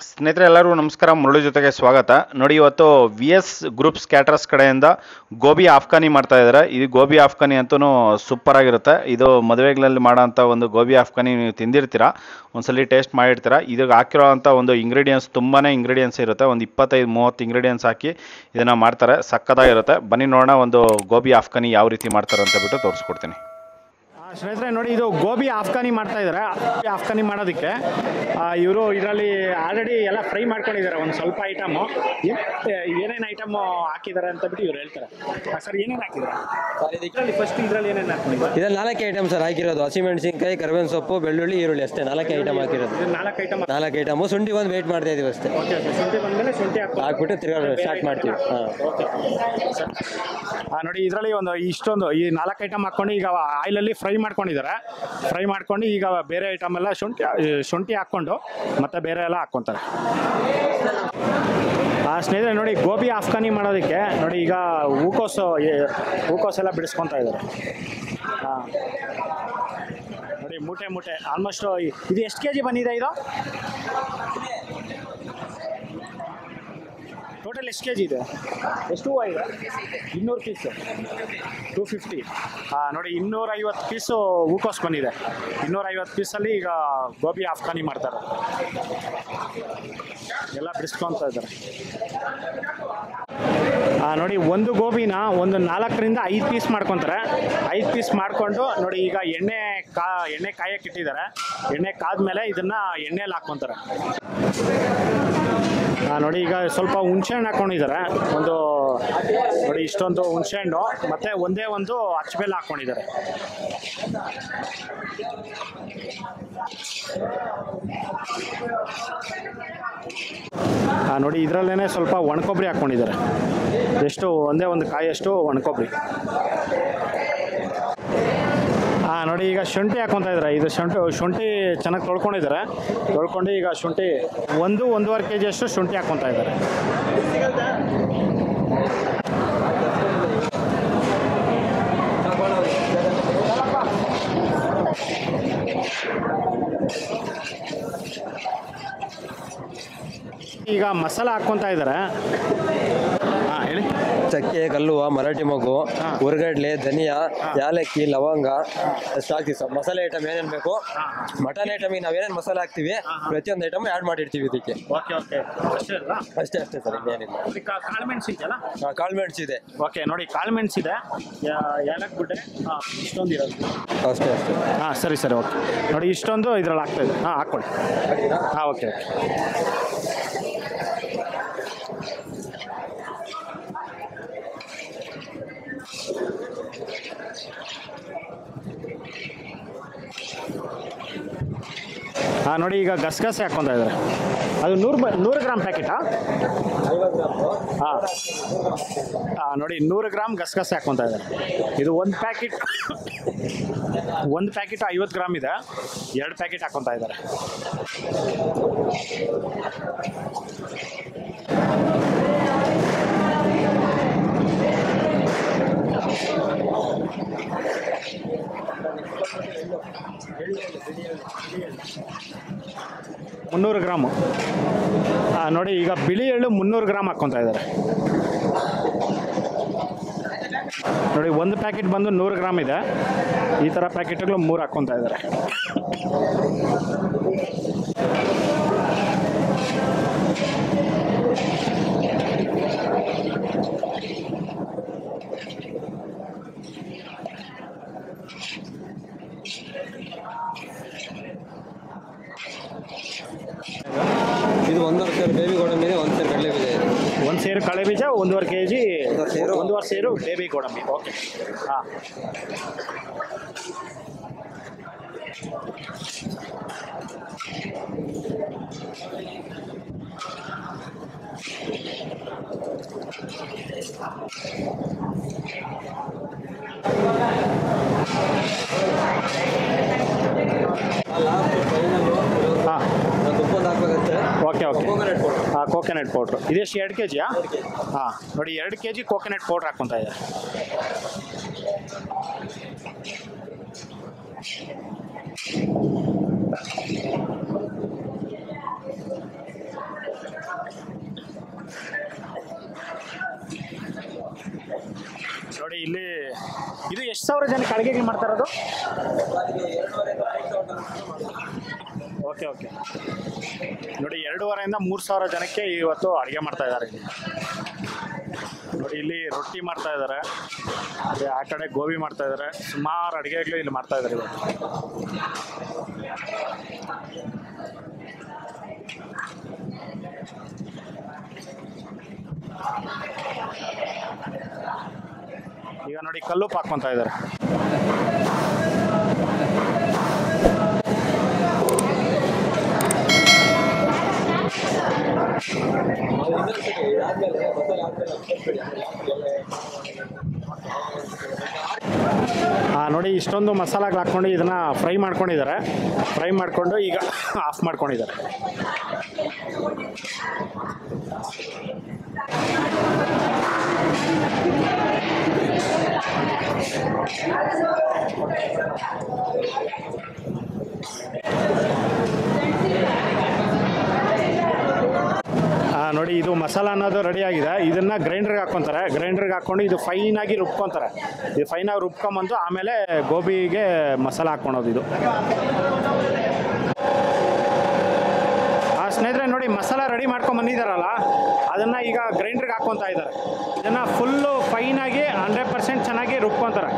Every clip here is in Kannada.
ಸ್ನೇಹಿತರೆ ಎಲ್ಲರಿಗೂ ನಮಸ್ಕಾರ. ಮುರಳಿ ಜೊತೆಗೆ ಸ್ವಾಗತ. ನೋಡಿ, ಇವತ್ತು VS ಗ್ರೂಪ್ಸ್ ಕ್ಯಾಟರರ್ಸ್ ಕಡೆಯಿಂದ ಗೋಬಿ ಆಫ್ಘಾನಿ ಮಾಡ್ತಾ ಇದ್ದಾರೆ. ಇದು ಗೋಬಿ ಆಫ್ಘಾನಿ ಅಂತೂ ಸೂಪರ್ ಆಗಿರುತ್ತೆ. ಇದು ಮದುವೆಗಳಲ್ಲಿ ಮಾಡೋಂಥ ಒಂದು ಗೋಬಿ ಆಫ್ಘಾನಿ ನೀವು ತಿಂದಿರ್ತೀರಾ, ಒಂದ್ಸಲಿ ಟೇಸ್ಟ್ ಮಾಡಿರ್ತೀರಾ. ಇದಕ್ಕೆ ಹಾಕಿರೋ ಅಂಥ ಒಂದು ಇಂಗ್ರೀಡಿಯೆಂಟ್ಸ್ ತುಂಬಾ ಇಂಗ್ರೀಡಿಯೆಂಟ್ಸ್ ಇರುತ್ತೆ. ಒಂದು 25-30 ಇಂಗ್ರೀಡಿಯೆಂಟ್ಸ್ ಹಾಕಿ ಇದನ್ನು ಮಾಡ್ತಾರೆ. ಸಕ್ಕತ್ತಾಗಿರುತ್ತೆ. ಬನ್ನಿ ನೋಡೋಣ ಒಂದು ಗೋಬಿ ಆಫ್ಘಾನಿ ಯಾವ ರೀತಿ ಮಾಡ್ತಾರೆ ಅಂತ ಬಿಟ್ಟು ತೋರಿಸ್ಕೊಡ್ತೀನಿ. ಸ್ನೇಹಿತರೆ ನೋಡಿ, ಇದು ಗೋಬಿ ಆಫ್ಘಾನಿ ಮಾಡ್ತಾ ಇದ್ದಾರೆ. ಆಫ್ಘಾನಿ ಮಾಡೋದಕ್ಕೆ ಇವರು ಇದರಲ್ಲಿ ಆಲ್ರೆಡಿ ಎಲ್ಲ ಫ್ರೈ ಮಾಡ್ಕೊಂಡಿದ್ದಾರೆ. ಒಂದು ಸ್ವಲ್ಪ ಐಟಮು ಏನೇನು ಐಟಮು ಹಾಕಿದ್ದಾರೆ ಅಂತ ಬಿಟ್ಟು ಇವ್ರು ಹೇಳ್ತಾರೆ. ಸರ್, ಏನೇನು ಹಾಕಿದ್ದಾರೆ ಸರ್ ಇದರಲ್ಲಿ? ಫಸ್ಟ್ ಇದರಲ್ಲಿ ಏನೇನು ಹಾಕೊಂಡಿದ್ದಾರೆ? ಇದರಲ್ಲಿ 4 ಐಟಮ್ ಸರ್ ಹಾಕಿರೋದು. ಹಸಿಮೆಣಸಿನಕಾಯಿ, ಕರಿಬೇವಿನ ಸೊಪ್ಪು, ಬೆಳ್ಳುಳ್ಳಿ, ಈರುಳ್ಳಿ ಅಷ್ಟೇ 4 ಐಟಮ್ ಹಾಕಿರೋದು. 4 ಐಟಮು. ಶುಂಠಿ ಒಂದು ವೇಟ್ ಮಾಡ್ತಾ ಇದೀವಿ ಅಷ್ಟೇ. ಓಕೆ, ಶುಂಠಿ ಬಂದಮೇಲೆ ಶುಂಠಿ ಹಾಕ್ಬಿಟ್ಟು ತಿರ್ಗಾ ಸ್ಟಾರ್ಟ್ ಮಾಡ್ತೀವಿ. ಓಕೆ ನೋಡಿ, ಇದರಲ್ಲಿ ಒಂದು ಇಷ್ಟೊಂದು ಈ 4 ಐಟಮ್ ಹಾಕ್ಕೊಂಡು ಈಗ ಆಯಿಲಲ್ಲಿ ಫ್ರೈ ಮಾಡ್ಕೊಂಡಿದ್ದಾರೆ. ಫ್ರೈ ಮಾಡ್ಕೊಂಡು ಈಗ ಬೇರೆ ಐಟಮ್ ಎಲ್ಲ ಶುಂಠಿ ಹಾಕ್ಕೊಂಡು ಮತ್ತೆ ಬೇರೆ ಎಲ್ಲ ಹಾಕ್ಕೊತಾರೆ. ಸ್ನೇಹಿತರೆ ನೋಡಿ, ಗೋಬಿ ಆಫ್ಘಾನಿ ಮಾಡೋದಕ್ಕೆ ನೋಡಿ ಈಗ ಹೂಕೋಸು ಎಲ್ಲ ಬಿಡಿಸ್ಕೊತಾ ಇದ್ದಾರೆ. ನೋಡಿ, ಮೂಟೆ ಆಲ್ಮೋಸ್ಟ್ ಇದು ಎಷ್ಟು kg ಬಂದಿದೆ? ಇದು ಟೋಟಲ್ ಎಷ್ಟು kg ಇದೆ? ಎಷ್ಟು ಹೂವು ಇದೆ? 200 ಪೀಸು, 250. ನೋಡಿ, 250 ಪೀಸು ಹೂಕೋಸು ಬಂದಿದೆ. 250 ಪೀಸಲ್ಲಿ ಈಗ ಗೋಬಿ ಆಫ್ಘಾನಿ ಮಾಡ್ತಾರೆ. ಎಲ್ಲ ಬಿಡಿಸ್ಕೊತಾ ಇದ್ದಾರೆ. ನೋಡಿ, ಒಂದು ಗೋಬಿನ ಒಂದು 4ರಿಂದ 5 ಪೀಸ್ ಮಾಡ್ಕೊತಾರೆ. 5 ಪೀಸ್ ಮಾಡಿಕೊಂಡು ನೋಡಿ ಈಗ ಎಣ್ಣೆ ಕಾಯಕ್ಕೆ ಇಟ್ಟಿದ್ದಾರೆ. ಎಣ್ಣೆ ಕಾದ್ಮೇಲೆ ಇದನ್ನು ಎಣ್ಣೆಯಲ್ಲಿ ಹಾಕ್ಕೊತಾರೆ. ನೋಡಿ, ಈಗ ಸ್ವಲ್ಪ ಹುಣಸೆಹಣ್ಣು ಹಾಕ್ಕೊಂಡಿದ್ದಾರೆ. ಒಂದು ನೋಡಿ ಇಷ್ಟೊಂದು ಹುಣಸೆಹಣ್ಣು ಮತ್ತು ಒಂದೇ ಒಂದು ಅಚ್ಚಬೇಲೆ ಹಾಕ್ಕೊಂಡಿದ್ದಾರೆ. ನೋಡಿ, ಇದರಲ್ಲೇ ಸ್ವಲ್ಪ ಒಣಕೊಬ್ಬರಿ ಹಾಕ್ಕೊಂಡಿದ್ದಾರೆ. ಎಷ್ಟು ಒಂದೇ ಒಂದು ಕಾಯಷ್ಟು ಒಣಕೊಬ್ಬರಿ. ನೋಡಿ, ಈಗ ಶುಂಠಿ ಹಾಕ್ಕೊತಾ ಇದ್ದಾರೆ. ಇದು ಶುಂಠಿ ಚೆನ್ನಾಗಿ ತೊಳ್ಕೊಂಡಿದ್ದಾರೆ. ತೊಳ್ಕೊಂಡು ಈಗ ಶುಂಠಿ 1-1.5 kg ಅಷ್ಟು ಶುಂಠಿ ಹಾಕ್ಕೊತಾ ಇದ್ದಾರೆ. ಈಗ ಮಸಾಲ ಹಾಕ್ಕೊತಾ ಇದ್ದಾರೆ. ಹೇಳಿ. ಚಕ್ಕೆ, ಕಲ್ಲುವ, ಮರಾಠಿ ಮೊಗ್ಗು, ಹುರ್ಗಡ್ಲೆ, ಧನಿಯಾ, ಯಾಲಕ್ಕಿ, ಲವಂಗ ಅಷ್ಟು ಹಾಕ್ತೀವಿ ಸರ್. ಮಸಾಲೆ ಐಟಮ್ ಏನೇನು ಬೇಕು, ಮಟನ್ ಐಟಮಿಗೆ ನಾವೇನೇನು ಮಸಾಲೆ ಹಾಕ್ತೀವಿ ಪ್ರತಿಯೊಂದು ಐಟಮ್ ಆ್ಯಡ್ ಮಾಡಿರ್ತೀವಿ ಇದಕ್ಕೆ. ಅಷ್ಟೇ ಸರ್, ಇನ್ನೇನಿಲ್ಲ. ಕಾಳು ಮೆಣಸು ಇದೆ. ಓಕೆ ನೋಡಿ, ಕಾಳು ಮೆಣಸು ಇದೆ, ಏಲಕ್ಕಿ ಗುಡ್ಡೆ ಇಷ್ಟೊಂದು ಇರೋದು. ಅಷ್ಟೇ. ಸರಿ ಓಕೆ. ನೋಡಿ, ಇಷ್ಟೊಂದು ಇದ್ರಲ್ಲಿ ಹಾಕ್ತಾಯಿದೆ. ಹಾಕ್ಕೊಳ್ಳಿ. ಓಕೆ. ನೋಡಿ, ಈಗ ಗಸಗಸೆ ಹಾಕ್ಕೊತಾ ಇದ್ದಾರೆ. ಅದು 100 ಗ್ರಾಮ್ ಪ್ಯಾಕೆಟಾ? 50 ಗ್ರಾಮ್. ನೋಡಿ, 100 ಗ್ರಾಮ್ ಗಸಗಸೆ ಹಾಕ್ಕೊತಾ ಇದ್ದಾರೆ. ಇದು ಒಂದು ಪ್ಯಾಕೆಟ್ 50 ಗ್ರಾಮ್ ಇದೆ. 2 ಪ್ಯಾಕೆಟ್ ಹಾಕ್ಕೊತಾ ಇದ್ದಾರೆ. ಮುನ್ನೂರು ಗ್ರಾಮು. ನೋಡಿ, ಈಗ ಬಿಳಿ ಎಳ್ಳು 300 ಗ್ರಾಮ್ ಹಾಕ್ಕೊತಾ ಇದ್ದಾರೆ. ನೋಡಿ, ಒಂದು ಪ್ಯಾಕೆಟ್ ಬಂದು 100 ಗ್ರಾಮ್ ಇದೆ. ಈ ಥರ ಪ್ಯಾಕೆಟ್ಗಳು 3 ಹಾಕ್ಕೊತಾ ಇದ್ದಾರೆ. ಇದು 1.5 ಸೇರು ಬೇಬಿ ಗೋಡಂಬಿ ಇದೆ, 1 ಸೇರು ಕಡಲೆಬೀಜ ಇದೆ. 1 ಸೇರು ಕಡಲೆಬೀಜ, 1.5 kg 1.5 ಸೇರು ಬೇಬಿ ಗೋಡಂಬಿ. ಓಕೆ. ಓಕೆ. ಕೋಕೋನಟ್ ಪೌಡ್ರು ಇದೆಷ್ಟು? 2 kg. ನೋಡಿ, 2 kg ಕೋಕೋನಟ್ ಪೌಡ್ರ್ ಹಾಕ್ಕೊತಾ ಇದೆ. ನೋಡಿ ಇಲ್ಲಿ ಇದು ಎಷ್ಟು ಸಾವಿರ ಜನಕ್ಕೆ ಅಡುಗೆ ಮಾಡ್ತಾ ಇರೋದು? Okay okay. ನೋಡಿ 2,500 3,000 ಜನಕ್ಕೆ ಇವತ್ತು ಅಡುಗೆ ಮಾಡ್ತಾ ಇದ್ದಾರೆ. ನೋಡಿ ಇಲ್ಲಿ ರೊಟ್ಟಿ ಮಾಡ್ತಾ ಇದ್ದಾರೆ, ಅದೇ ಆ ಕಡೆ ಗೋಬಿ ಮಾಡ್ತಾ ಇದ್ದಾರೆ, ಸುಮಾರು ಅಡುಗೆಗಳು ಇಲ್ಲಿ ಮಾಡ್ತಾ ಇದ್ದಾರೆ ಇವತ್ತು. ಈಗ ನೋಡಿ ಕಲ್ಲುಪ್ಪು ಹಾಕ್ಕೊಂತ ಇದ್ದಾರೆ. ನೋಡಿ ಇಷ್ಟೊಂದು ಮಸಾಲಾಗಳು ಹಾಕ್ಕೊಂಡು ಇದನ್ನು ಫ್ರೈ ಮಾಡ್ಕೊಂಡಿದ್ದಾರೆ. ಫ್ರೈ ಮಾಡಿಕೊಂಡು ಈಗ ಆಫ್ ಮಾಡ್ಕೊಂಡಿದ್ದಾರೆ. ನೋಡಿ ಇದು ಮಸಾಲ ಅನ್ನೋದು ರೆಡಿ ಆಗಿದೆ. ಇದನ್ನು ಗ್ರೈಂಡ್ರಿಗೆ ಹಾಕ್ಕೊತಾರೆ. ಗ್ರೈಂಡ್ರಿಗೆ ಹಾಕ್ಕೊಂಡು ಇದು ಫೈನಾಗಿ ರುಬ್ಕೊತಾರೆ. ಇದು ಫೈನಾಗಿ ರುಬ್ಕೊಂಬಂದು ಆಮೇಲೆ ಗೋಬಿಗೆ ಮಸಾಲ ಹಾಕ್ಕೊಳೋದು ಇದು. ಸ್ನೇಹಿತರೆ ನೋಡಿ ಮಸಾಲ ರೆಡಿ ಮಾಡ್ಕೊಂಡು ಬಂದಿದ್ದಾರಲ್ಲ, ಅದನ್ನು ಈಗ ಗ್ರೈಂಡ್ರಿಗೆ ಹಾಕ್ಕೊತಾ ಇದ್ದಾರೆ. ಇದನ್ನು ಫುಲ್ಲು ಫೈನಾಗಿ 100% ಚೆನ್ನಾಗಿ ರುಬ್ಕೊತಾರೆ.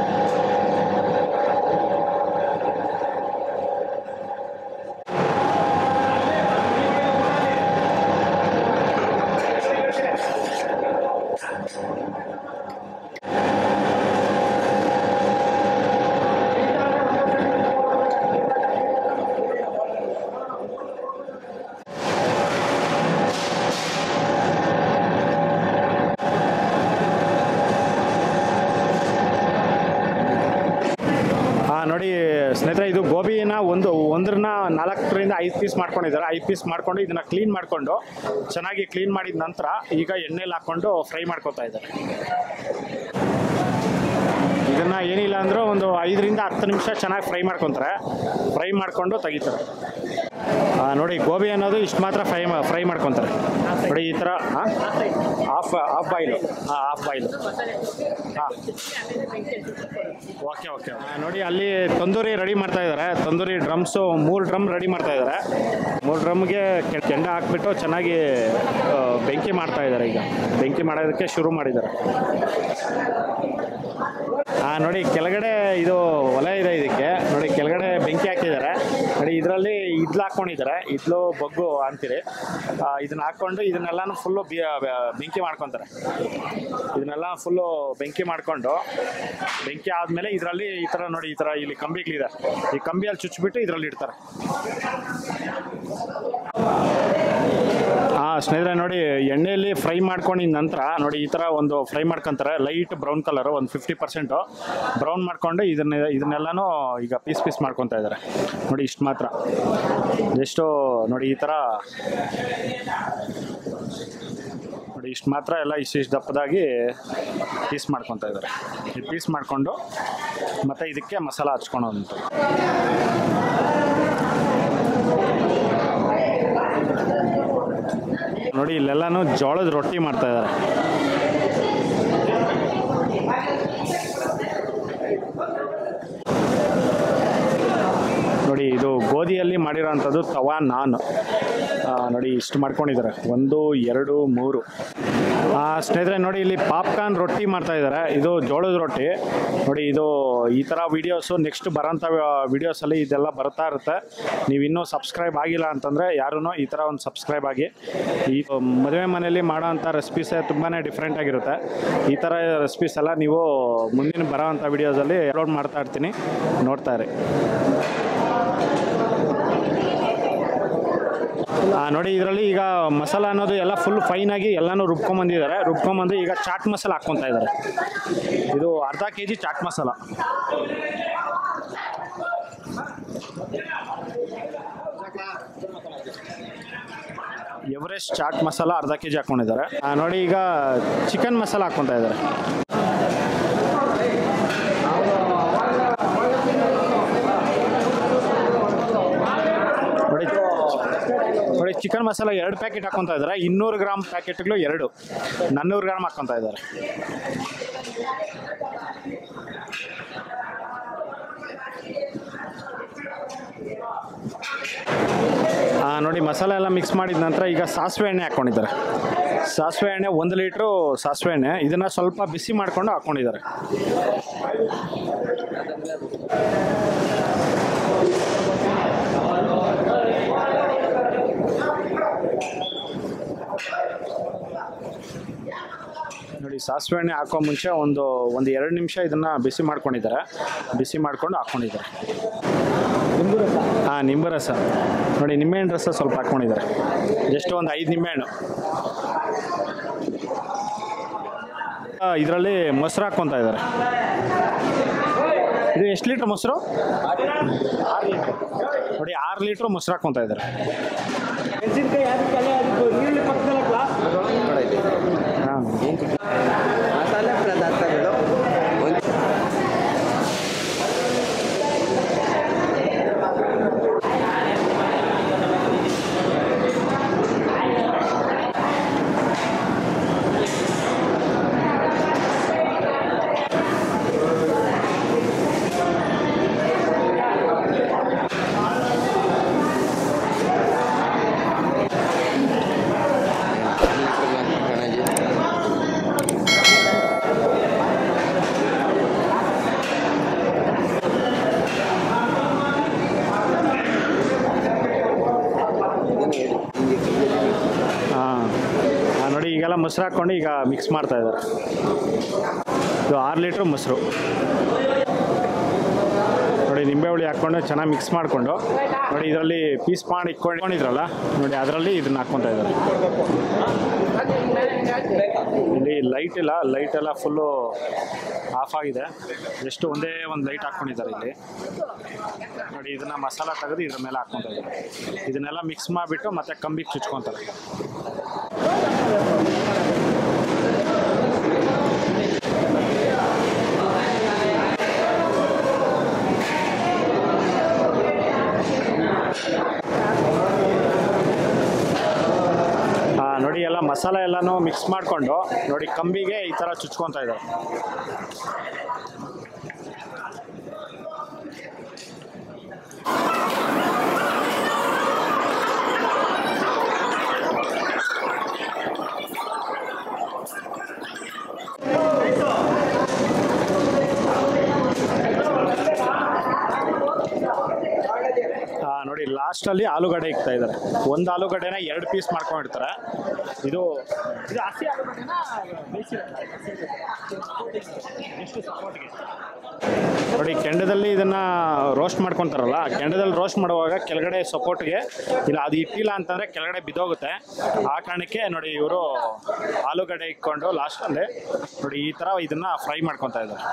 ನೋಡಿ ಸ್ನೇಹಿತರೆ ಇದು ಗೋಬಿನ ಒಂದರನ್ನ 4ರಿಂದ 5 ಪೀಸ್ ಮಾಡ್ಕೊಂಡಿದ್ದಾರೆ. 5 ಪೀಸ್ ಮಾಡ್ಕೊಂಡು ಇದನ್ನು ಕ್ಲೀನ್ ಮಾಡಿಕೊಂಡು ಚೆನ್ನಾಗಿ ಕ್ಲೀನ್ ಮಾಡಿದ ನಂತರ ಈಗ ಎಣ್ಣೆಲಿ ಹಾಕ್ಕೊಂಡು ಫ್ರೈ ಮಾಡ್ಕೊತಾ ಇದ್ದಾರೆ. ಇದನ್ನು ಏನಿಲ್ಲ ಅಂದರೂ ಒಂದು 5ರಿಂದ 10 ನಿಮಿಷ ಚೆನ್ನಾಗಿ ಫ್ರೈ ಮಾಡ್ಕೊತಾರೆ. ಫ್ರೈ ಮಾಡಿಕೊಂಡು ತೆಗಿತಾರೆ. ನೋಡಿ ಗೋಬಿ ಅನ್ನೋದು ಇಷ್ಟು ಮಾತ್ರ ಫ್ರೈ ಮಾಡ್ಕೊತಾರೆ. ನೋಡಿ ಈ ಥರ ಹಾಫ್ ಬಾಯ್ಲು. ಹಾಫ್ ಬಾಯ್ಲು. ಹಾಂ ಓಕೆ ಓಕೆ. ನೋಡಿ ಅಲ್ಲಿ ತಂದೂರಿ ರೆಡಿ ಮಾಡ್ತಾ ಇದ್ದಾರೆ. ತಂದೂರಿ ಡ್ರಮ್ಸು 3 ಡ್ರಮ್ ರೆಡಿ ಮಾಡ್ತಾ ಇದ್ದಾರೆ. 3 ಡ್ರಮ್ಗೆ ಕೆಂಡ ಹಾಕ್ಬಿಟ್ಟು ಚೆನ್ನಾಗಿ ಬೆಂಕಿ ಮಾಡ್ತಾ ಇದ್ದಾರೆ. ಈಗ ಬೆಂಕಿ ಮಾಡೋದಕ್ಕೆ ಶುರು ಮಾಡಿದ್ದಾರೆ. ನೋಡಿ ಕೆಳಗಡೆ ಇದು ಒಲೆ ಇದೆ. ಇದಕ್ಕೆ ನೋಡಿ ಕೆಳಗಡೆ ಬೆಂಕಿ ಹಾಕಿದ್ದಾರೆ. ನೋಡಿ ಇದರಲ್ಲಿ ಇದ್ಲು ಹಾಕ್ಕೊಂಡಿದ್ದಾರೆ. ಇದ್ಲು ಬೊಗ್ಗು ಅಂತೀರಿ. ಇದನ್ನ ಹಾಕ್ಕೊಂಡು ಇದನ್ನೆಲ್ಲಾನು ಫುಲ್ಲು ಬೆಂಕಿ ಮಾಡ್ಕೊತಾರೆ. ಇದನ್ನೆಲ್ಲ ಫುಲ್ಲು ಬೆಂಕಿ ಮಾಡ್ಕೊಂಡು ಬೆಂಕಿ ಆದಮೇಲೆ ಇದರಲ್ಲಿ ಈ ಥರ ನೋಡಿ ಈ ಥರ ಇಲ್ಲಿ ಕಂಬಿಗಳಿದೆ. ಈ ಕಂಬಿಯಲ್ಲಿ ಚುಚ್ಚಿಬಿಟ್ಟು ಇದರಲ್ಲಿ ಇಡ್ತಾರೆ. ಸ್ನೇಹಿತರೆ ನೋಡಿ ಎಣ್ಣೆಯಲ್ಲಿ ಫ್ರೈ ಮಾಡ್ಕೊಂಡಿದ ನಂತರ ನೋಡಿ ಈ ಥರ ಒಂದು ಫ್ರೈ ಮಾಡ್ಕೊತಾರೆ. ಲೈಟ್ ಬ್ರೌನ್ ಕಲರು, ಒಂದು 50% ಬ್ರೌನ್ ಮಾಡ್ಕೊಂಡು ಇದನ್ನೆಲ್ಲನೂ ಈಗ ಪೀಸ್ ಮಾಡ್ಕೊತಾ ಇದ್ದಾರೆ. ನೋಡಿ ಇಷ್ಟು ಮಾತ್ರ, ಎಷ್ಟು ನೋಡಿ ಈ ಥರ ನೋಡಿ ಇಷ್ಟು ಮಾತ್ರ ಎಲ್ಲ ಇಷ್ಟು ದಪ್ಪದಾಗಿ ಪೀಸ್ ಮಾಡ್ಕೊತಾ ಇದ್ದಾರೆ. ಈ ಪೀಸ್ ಮಾಡಿಕೊಂಡು ಮತ್ತು ಇದಕ್ಕೆ ಮಸಾಲ ಹಚ್ಕೊಳೋದು. ನೋಡಿ ಇಲ್ಲೆಲ್ಲಾನು ಜೋಳದ ರೊಟ್ಟಿ ಮಾಡ್ತಾ ಇದ್ದಾರೆ. ನೋಡಿ ಇದು ಗೋಧಿಯಲ್ಲಿ ಮಾಡಿರೋಂಥದ್ದು ತವಾ ನಾನ್. ನೋಡಿ ಇಷ್ಟು ಮಾಡ್ಕೊಂಡಿದ್ದಾರೆ. 1 2 3. ಸ್ನೇಹಿತರೆ ನೋಡಿ ಇಲ್ಲಿ ಪಾಪ್ಕಾರ್ನ್ ರೊಟ್ಟಿ ಮಾಡ್ತಾ ಇದ್ದಾರೆ. ಇದು ಜೋಳದ ರೊಟ್ಟಿ. ನೋಡಿ ಇದು ಈ ಥರ ವೀಡಿಯೋಸು ನೆಕ್ಸ್ಟ್ ಬರೋಂಥ ವೀಡಿಯೋಸಲ್ಲಿ ಇದೆಲ್ಲ ಬರ್ತಾ ಇರುತ್ತೆ. ನೀವು ಇನ್ನೂ ಸಬ್ಸ್ಕ್ರೈಬ್ ಆಗಿಲ್ಲ ಅಂತಂದರೆ ಯಾರೂ ಈ ಥರ ಒಂದು ಸಬ್ಸ್ಕ್ರೈಬ್ ಆಗಿ. ಈ ಮದುವೆ ಮನೆಯಲ್ಲಿ ಮಾಡೋವಂಥ ರೆಸಿಪೀಸೇ ತುಂಬಾ ಡಿಫ್ರೆಂಟ್ ಆಗಿರುತ್ತೆ. ಈ ಥರ ರೆಸಿಪೀಸ್ ಎಲ್ಲ ನೀವು ಮುಂದಿನ ಬರೋವಂಥ ವೀಡಿಯೋಸಲ್ಲಿ ಅಪ್ಲೋಡ್ ಮಾಡ್ತಾ ಇರ್ತೀನಿ, ನೋಡ್ತಾ ಇರಿ. ನೋಡಿ ಇದರಲ್ಲಿ ಈಗ ಮಸಾಲ ಅನ್ನೋದು ಎಲ್ಲ ಫುಲ್ ಫೈನಾಗಿ ಎಲ್ಲನೂ ರುಬ್ಕೊಂಬಂದಿದ್ದಾರೆ. ರುಬ್ಕೊಂಬಂದು ಈಗ ಚಾಟ್ ಮಸಾಲ ಹಾಕ್ಕೊತಾ ಇದ್ದಾರೆ. ಇದು ಅರ್ಧ kg ಚಾಟ್ ಮಸಾಲ. ಎವರೆಸ್ಟ್ ಚಾಟ್ ಮಸಾಲ ಅರ್ಧ kg ಹಾಕ್ಕೊಂಡಿದ್ದಾರೆ. ನೋಡಿ ಈಗ ಚಿಕನ್ ಮಸಾಲ ಹಾಕ್ಕೊತಾ ಇದ್ದಾರೆ. ನೋಡಿ ಚಿಕನ್ ಮಸಾಲ 2 ಪ್ಯಾಕೆಟ್ ಹಾಕೊತಾ ಇದ್ದಾರೆ. 200 ಗ್ರಾಮ್ ಪ್ಯಾಕೆಟ್ಗಳು 2 400 ಗ್ರಾಮ್ ಹಾಕೊತಾ ಇದ್ದಾರೆ. ನೋಡಿ ಮಸಾಲೆ ಎಲ್ಲ ಮಿಕ್ಸ್ ಮಾಡಿದ ನಂತರ ಈಗ ಸಾಸಿವೆ ಎಣ್ಣೆ ಹಾಕ್ಕೊಂಡಿದ್ದಾರೆ. ಸಾಸಿವೆ ಎಣ್ಣೆ 1 ಲೀಟ್ರು ಸಾಸಿವೆ ಎಣ್ಣೆ, ಇದನ್ನು ಸ್ವಲ್ಪ ಬಿಸಿ ಮಾಡಿಕೊಂಡು ಹಾಕ್ಕೊಂಡಿದ್ದಾರೆ. ನೋಡಿ ಸಾಸಿವೆ ಎಣ್ಣೆ ಹಾಕೋ ಮುಂಚೆ ಒಂದು 2 ನಿಮಿಷ ಇದನ್ನು ಬಿಸಿ ಮಾಡ್ಕೊಂಡಿದ್ದಾರೆ. ಬಿಸಿ ಮಾಡ್ಕೊಂಡು ಹಾಕ್ಕೊಂಡಿದ್ದಾರೆ. ನಿಂಬೆ ರಸ ನೋಡಿ, ನಿಂಬೆಹಣ್ಣು ರಸ ಸ್ವಲ್ಪ ಹಾಕ್ಕೊಂಡಿದ್ದಾರೆ. ಜಸ್ಟ್ ಒಂದು 5 ನಿಂಬೆಹಣ್ಣು. ಇದರಲ್ಲಿ ಮೊಸರು ಹಾಕ್ಕೊತಾ ಇದ್ದಾರೆ. ಇದು ಎಷ್ಟು ಲೀಟ್ರ್ ಮೊಸರು? 6 ಲೀಟ್ರ್ ನೋಡಿ, 6 ಲೀಟ್ರ್ ಮೊಸರು ಹಾಕ್ಕೊತಾ ಇದ್ದಾರೆ. ಮಸಾಲೆ ಪದಾರ್ಥಗಳು ನೋಡಿ ಈಗೆಲ್ಲ ಮೊಸರು ಹಾಕ್ಕೊಂಡು ಈಗ ಮಿಕ್ಸ್ ಮಾಡ್ತಾ ಇದ್ದಾರೆ. ಇದು 6 ಲೀಟ್ರ್ ಮೊಸರು ನೋಡಿ, ನಿಂಬೆ ಹುಳಿ ಹಾಕ್ಕೊಂಡು ಚೆನ್ನಾಗಿ ಮಿಕ್ಸ್ ಮಾಡಿಕೊಂಡು ನೋಡಿ, ಇದರಲ್ಲಿ ಪೀಸ್ ಮಾಡಿ ಇಟ್ಕೊಂಡಿದ್ರಲ್ಲ ನೋಡಿ, ಅದರಲ್ಲಿ ಇದನ್ನ ಹಾಕ್ಕೊತಾ ಇದ್ದಾರೆ. ಇಲ್ಲಿ ಲೈಟ್ ಎಲ್ಲ ಫುಲ್ಲು ಆಫ್ ಆಗಿದೆ. ಎಷ್ಟು ಒಂದೇ ಒಂದು ಲೈಟ್ ಹಾಕ್ಕೊಂಡಿದ್ದಾರೆ ಇಲ್ಲಿ ನೋಡಿ. ಇದನ್ನು ಮಸಾಲ ತೆಗೆದು ಇದ್ರ ಮೇಲೆ ಹಾಕ್ಕೊತಾ ಇದ್ದಾರೆ. ಇದನ್ನೆಲ್ಲ ಮಿಕ್ಸ್ ಮಾಡಿಬಿಟ್ಟು ಮತ್ತೆ ಕಂಬಿಗೆ ಚುಚ್ಕೊತಾರೆ. ನೋಡಿ ಎಲ್ಲ ಮಸಾಲೆ ಎಲ್ಲನೂ ಮಿಕ್ಸ್ ಮಾಡಿಕೊಂಡು ನೋಡಿ ಕಂಬಿಗೆ ಈ ಥರ ಚುಚ್ಕೊತಾ ಇದ್ದಾರೆ. ನೋಡಿ ಲಾಸ್ಟಲ್ಲಿ ಆಲೂಗಡ್ಡೆ ಇಕ್ತಾ ಇದ್ದಾರೆ. ಒಂದು ಆಲೂಗಡ್ಡೆನ 2 ಪೀಸ್ ಮಾಡ್ಕೊಂಡಿರ್ತಾರೆ. ಇದು ಹಸಿ ಆಲೂಗಡ್ಡೆನ ನೋಡಿ, ಕೆಂಡದಲ್ಲಿ ಇದನ್ನು ರೋಸ್ಟ್ ಮಾಡ್ಕೊತಾರಲ್ಲ, ಕೆಂಡದಲ್ಲಿ ರೋಸ್ಟ್ ಮಾಡುವಾಗ ಕೆಳಗಡೆ ಸಪೋರ್ಟ್ಗೆ ಇಲ್ಲ ಅದು ಇಟ್ಟಿಲ್ಲ ಅಂತಂದರೆ ಕೆಳಗಡೆ ಬಿದ್ದೋಗುತ್ತೆ. ಆ ಕಾರಣಕ್ಕೆ ನೋಡಿ ಇವರು ಆಲೂಗಡ್ಡೆ ಇಟ್ಕೊಂಡು ಲಾಸ್ಟಲ್ಲಿ ನೋಡಿ ಈ ಥರ ಇದನ್ನು ಫ್ರೈ ಮಾಡ್ಕೊತಾ ಇದ್ದಾರೆ.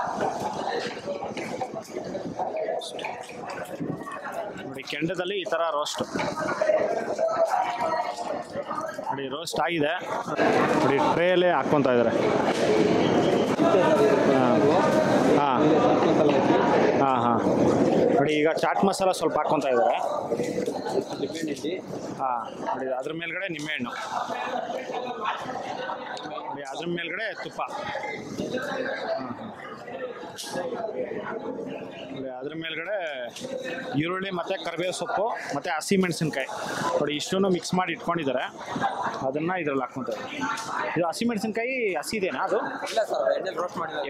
ನೋಡಿ ಕೆಂಡದಲ್ಲಿ ಈ ಥರ ರೋಸ್ಟ್ ನೋಡಿ, ರೋಸ್ಟ್ ಆಗಿದೆ ನೋಡಿ, ಟ್ರೇಯಲ್ಲಿ ಹಾಕ್ಕೊತಾ ಇದ್ದಾರೆ. ಹಾಂ ನೋಡಿ, ಈಗ ಚಾಟ್ ಮಸಾಲ ಸ್ವಲ್ಪ ಹಾಕ್ಕೊತಾ ಇದ್ದಾರೆ. ನೋಡಿ ಅದ್ರ ಮೇಲ್ಗಡೆ ನಿಂಬೆಹಣ್ಣು, ಅದ್ರ ಮೇಲ್ಗಡೆ ತುಪ್ಪ, ಅದ್ರ ಮೇಲ್ಗಡೆ ಈರುಳ್ಳಿ ಮತ್ತು ಕರಿಬೇವು ಸೊಪ್ಪು ಮತ್ತು ಹಸಿಮೆಣಸಿನ್ಕಾಯಿ ನೋಡಿ, ಇಷ್ಟನ್ನು ಮಿಕ್ಸ್ ಮಾಡಿ ಇಟ್ಕೊಂಡಿದ್ದಾರೆ. ಅದನ್ನು ಇದರಲ್ಲಿ ಹಾಕ್ಕೊತಾರೆ. ಇದು ಹಸಿಮೆಣಸಿನ್ಕಾಯಿ ಹಸಿ ಇದೆನಾ? ಅದು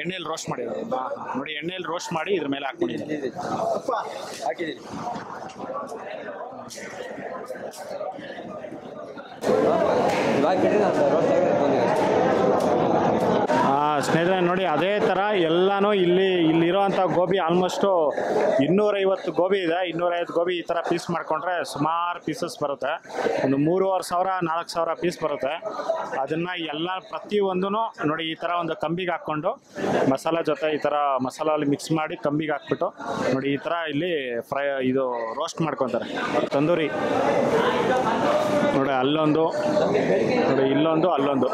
ಎಣ್ಣೆಯಲ್ಲಿ ರೋಸ್ಟ್ ಮಾಡಿದ್ದಾರೆ. ನೋಡಿ ಎಣ್ಣೆಯಲ್ಲಿ ರೋಸ್ಟ್ ಮಾಡಿ ಇದ್ರ ಮೇಲೆ ಹಾಕ್ಕೊಂಡಿದ್ದಾರೆ. ಸ್ನೇಹಿತರೆ ನೋಡಿ, ಅದೇ ಥರ ಎಲ್ಲನೂ ಇಲ್ಲಿರೋವಂಥ ಗೋಬಿ ಆಲ್ಮೋಸ್ಟು 250 ಗೋಬಿ ಇದೆ. 250 ಗೋಬಿ ಈ ಥರ ಪೀಸ್ ಮಾಡಿಕೊಂಡ್ರೆ ಸುಮಾರು ಪೀಸಸ್ ಬರುತ್ತೆ. ಒಂದು 3,500-4,000 ಪೀಸ್ ಬರುತ್ತೆ. ಅದನ್ನು ಎಲ್ಲ ಪ್ರತಿಯೊಂದೂ ನೋಡಿ ಈ ಥರ ಒಂದು ಕಂಬಿಗೆ ಹಾಕ್ಕೊಂಡು ಮಸಾಲ ಜೊತೆ ಈ ಥರ ಮಸಾಲಲ್ಲಿ ಮಿಕ್ಸ್ ಮಾಡಿ ಕಂಬಿಗೆ ಹಾಕ್ಬಿಟ್ಟು ನೋಡಿ ಈ ಥರ ಇಲ್ಲಿ ಇದು ರೋಸ್ಟ್ ಮಾಡ್ಕೊತಾರೆ. ತಂದೂರಿ ನೋಡಿ, ಅಲ್ಲೊಂದು ನೋಡಿ, ಇಲ್ಲೊಂದು, ಅಲ್ಲೊಂದು,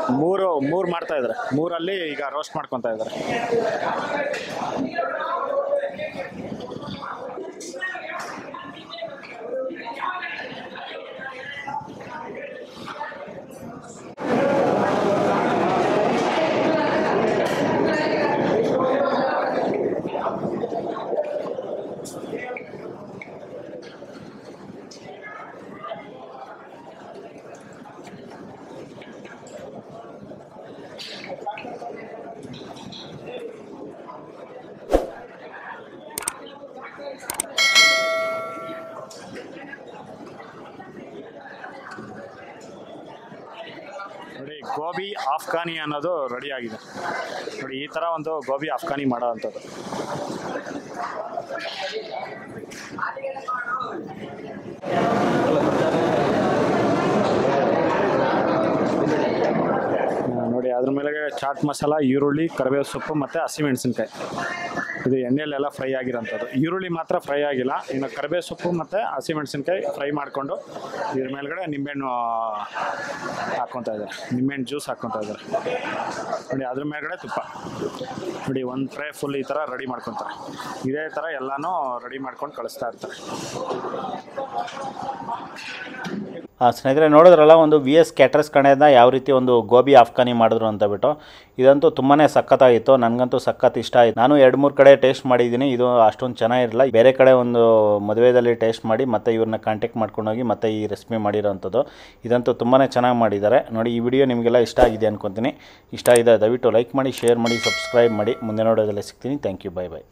ಮೂರು ಮಾಡ್ತಾ ಇದ್ದಾರೆ. 3ಅಲ್ಲಿ ಈಗ ರೋಸ್ಟ್ ಮಾಡ್ಕೊತಾ ಇದ್ದಾರೆ. ನೋಡಿ ಗೋಬಿ ಆಫ್ಘಾನಿ ಅನ್ನೋದು ರೆಡಿ ಆಗಿದೆ. ನೋಡಿ ಈ ಥರ ಒಂದು ಗೋಬಿ ಆಫ್ಘಾನಿ ಮಾಡೋ ಅಂಥದ್ದು. ನೋಡಿ ಅದ್ರ ಮೇಲೆ ಚಾಟ್ ಮಸಾಲ, ಈರುಳ್ಳಿ, ಕರಿಬೇವು ಸೊಪ್ಪು ಮತ್ತು ಹಸಿಮೆಣಸಿನ್ಕಾಯಿ. ಇದು ಎಣ್ಣೆಲೆಲ್ಲ ಫ್ರೈ ಆಗಿರೋಂಥದ್ದು. ಈರುಳ್ಳಿ ಮಾತ್ರ ಫ್ರೈ ಆಗಿಲ್ಲ. ಇನ್ನು ಕರಿಬೇವು ಸೊಪ್ಪು ಮತ್ತು ಹಸಿಮೆಣಸಿನ್ಕಾಯಿ ಫ್ರೈ ಮಾಡಿಕೊಂಡು ಇದ್ರ ಮೇಲ್ಗಡೆ ನಿಂಬೆಹಣ್ಣು ಹಾಕ್ಕೊತಾ ಇದ್ದಾರೆ, ನಿಂಬೆಹಣ್ಣು ಜ್ಯೂಸ್ ಹಾಕ್ಕೊತಾ ಇದ್ದಾರೆ. ನೋಡಿ ಅದ್ರ ಮೇಲ್ಗಡೆ ತುಪ್ಪ. ನೋಡಿ ಒಂದು ಫ್ರೈ ಫುಲ್ ಈ ಥರ ರೆಡಿ ಮಾಡ್ಕೊತಾರೆ. ಇದೇ ಥರ ಎಲ್ಲನೂ ರೆಡಿ ಮಾಡ್ಕೊಂಡು ಕಳಿಸ್ತಾ ಇರ್ತಾರೆ. ಸ್ನೇಹಿತರೆ ನೋಡಿದ್ರಲ್ಲ, ಒಂದು VS ಕ್ಯಾಟರರ್ಸ್ ಕಡೆಯಿಂದ ಯಾವ ರೀತಿ ಒಂದು ಗೋಬಿ ಆಫ್ಘಾನಿ ಮಾಡಿದ್ರು ಅಂತ ಬಿಟ್ಟು. ಇದಂತೂ ತುಂಬಾ ಸಖತ್ತಾಗಿತ್ತು, ನನಗಂತೂ ಸಖತ್ ಇಷ್ಟ ಆಯಿತು. ನಾನು 2-3 ಕಡೆ ಟೇಸ್ಟ್ ಮಾಡಿದ್ದೀನಿ, ಇದು ಅಷ್ಟೊಂದು ಚೆನ್ನಾಗಿರಲಿಲ್ಲ. ಬೇರೆ ಕಡೆ ಒಂದು ಮದುವೆಯಲ್ಲಿ ಟೇಸ್ಟ್ ಮಾಡಿ ಮತ್ತೆ ಇವ್ರನ್ನ ಕಾಂಟ್ಯಾಕ್ಟ್ ಮಾಡ್ಕೊಂಡೋಗಿ ಮತ್ತೆ ಈ ರೆಸಿಪಿ ಮಾಡಿರೋಂಥದ್ದು. ಇದಂತೂ ತುಂಬಾ ಚೆನ್ನಾಗಿ ಮಾಡಿದ್ದಾರೆ. ನೋಡಿ ಈ ವಿಡಿಯೋ ನಿಮಗೆಲ್ಲ ಇಷ್ಟ ಆಗಿದೆ ಅನ್ಕೊತೀನಿ. ಇಷ್ಟ ಆಗಿದೆ ದಯವಿಟ್ಟು ಲೈಕ್ ಮಾಡಿ, ಶೇರ್ ಮಾಡಿ, ಸಬ್ಸ್ಕ್ರೈಬ್ ಮಾಡಿ. ಮುಂದೆ ನೋಡೋದಲ್ಲೇ ಸಿಗ್ತೀನಿ. Thank you, bye by.